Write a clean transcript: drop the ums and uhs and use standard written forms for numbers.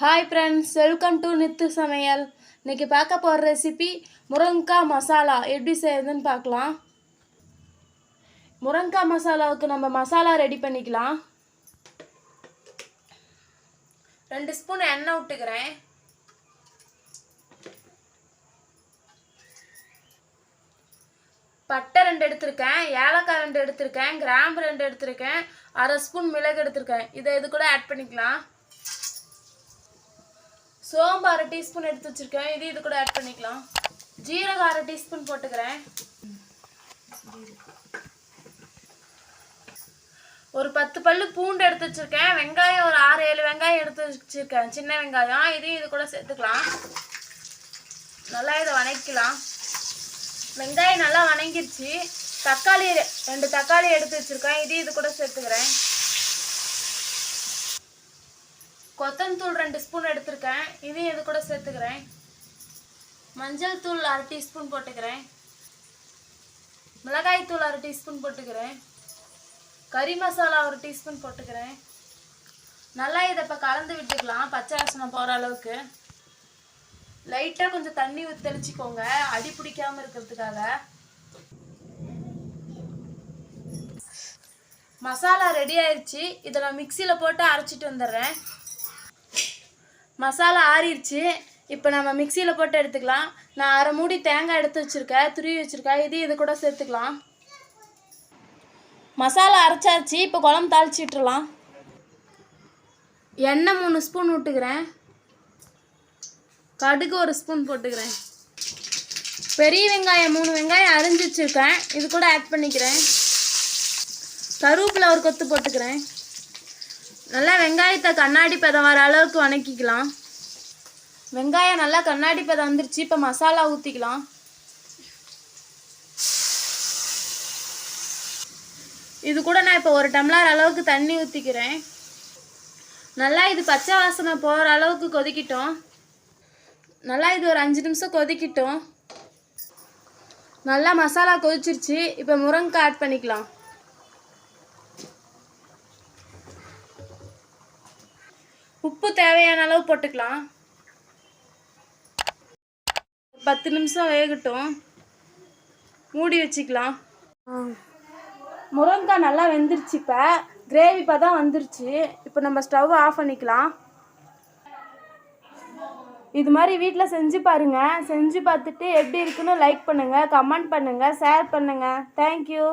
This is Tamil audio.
Hi friends, welcome to Nithu சமையல். இன்னைக்கு பார்க்க போற ரெசிபி முருங்கைக்காய் மசாலா எப்படி செய்யறதுன்னு பார்க்கலாம். முருங்கைக்காய் மசாலாவுக்கு நம்ம மசாலா ரெடி பண்ணிக்கலாம். 2 ஸ்பூன் எண்ணெய் விட்டுக்கிறேன். பட்டை 2 எடுத்துருக்கேன், ஏலக்காய் 2 எடுத்துருக்கேன், கிராம்பு 2 எடுத்துருக்கேன், 1/2 ஸ்பூன் மிளகு எடுத்துருக்கேன். இதை இது கூட ஆட் பண்ணிக்கலாம். சோம்பு 1/2 டீஸ்பூன் எடுத்து வச்சிருக்கேன், இது கூட ஆட் பண்ணிக்கலாம். ஜீரகம் 1/2 டீஸ்பூன் போட்டுக்கிறேன். ஒரு 10 பல்லு பூண்டு எடுத்து வச்சிருக்கேன். வெங்காயம் ஒரு 6-7 வெங்காயம் எடுத்து வச்சிருக்கேன், சின்ன வெங்காயம். இது கூட சேர்த்துக்கலாம். நல்லா இதை வணக்கலாம். வெங்காயம் நல்லா வணங்கிருச்சு. தக்காளி 2 தக்காளி எடுத்து வச்சிருக்கேன், இது கூட சேர்த்துக்கிறேன். கொத்தமல்லி 2 ஸ்பூன் எடுத்துருக்கேன், இது கூட சேர்த்துக்கிறேன். மஞ்சள் தூள் 1/2 டீஸ்பூன் போட்டுக்கிறேன். மிளகாய் தூள் 1/2 டீஸ்பூன் போட்டுக்கிறேன். கறி மசாலா 1 டீஸ்பூன் போட்டுக்கிறேன். நல்லா இதை இப்போ கலந்து விட்டுக்கலாம், பச்சை வாசனை போகிற அளவுக்கு. லைட்டாக கொஞ்சம் தண்ணி தெளிச்சிக்கோங்க, அடி பிடிக்காமல் இருக்கிறதுக்காக. மசாலா ரெடி ஆயிடுச்சு. இதை நான் மிக்சியில் போட்டு அரைச்சிட்டு வந்துடுறேன். மசாலா ஆறிடுச்சு. இப்போ நம்ம மிக்சியில் போட்டு எடுத்துக்கலாம். நான் 1/2 மூடி தேங்காய் எடுத்து வச்சுருக்கேன், துருவி வச்சுருக்கேன். இது கூட சேர்த்துக்கலாம். மசாலா அரைச்சாச்சு. இப்போ குழம்பு தாளிச்சு விட்டுறலாம். எண்ணெய் 3 ஸ்பூன் விட்டுக்கிறேன். கடுகு 1 ஸ்பூன் போட்டுக்கிறேன். பெரிய வெங்காயம் 3 வெங்காயம் அரிஞ்சு வச்சுருக்கேன், இது கூட ஆட் பண்ணிக்கிறேன். கருவேப்பிலை 1 கொத்து போட்டுக்கிறேன். நல்லா வெங்காயத்தை கண்ணாடி பதம் வர அளவுக்கு வணக்கிக்கலாம். வெங்காயம் நல்லா கண்ணாடி பதம் வந்துருச்சு. இப்போ மசாலா ஊற்றிக்கலாம். இது கூட நான் இப்போ 1 டம்ளர் அளவுக்கு தண்ணி ஊற்றிக்கிறேன். நல்லா இது பச்சை வாசனை போகிற அளவுக்கு கொதிக்கிட்டோம். நல்லா இது ஒரு 5 நிமிஷம் கொதிக்கிட்டோம். நல்லா மசாலா கொதிச்சிருச்சு. இப்போ முருங்கைக்காய் ஆட் பண்ணிக்கலாம். உப்பு தேவையான அளவு போட்டுக்கலாம். 10 நிமிஷம் வேகட்டும், மூடி வச்சுக்கலாம். முருங்கைக்காய் நல்லா வெந்துருச்சு. இப்போ கிரேவி தான் வந்துருச்சு. இப்போ நம்ம ஸ்டவ் ஆஃப் பண்ணிக்கலாம். இது மாதிரி வீட்டில் செஞ்சு பாருங்கள். செஞ்சு பார்த்துட்டு எப்படி இருக்குன்னு லைக் பண்ணுங்கள், கமெண்ட் பண்ணுங்கள், ஷேர் பண்ணுங்கள். தேங்க்யூ.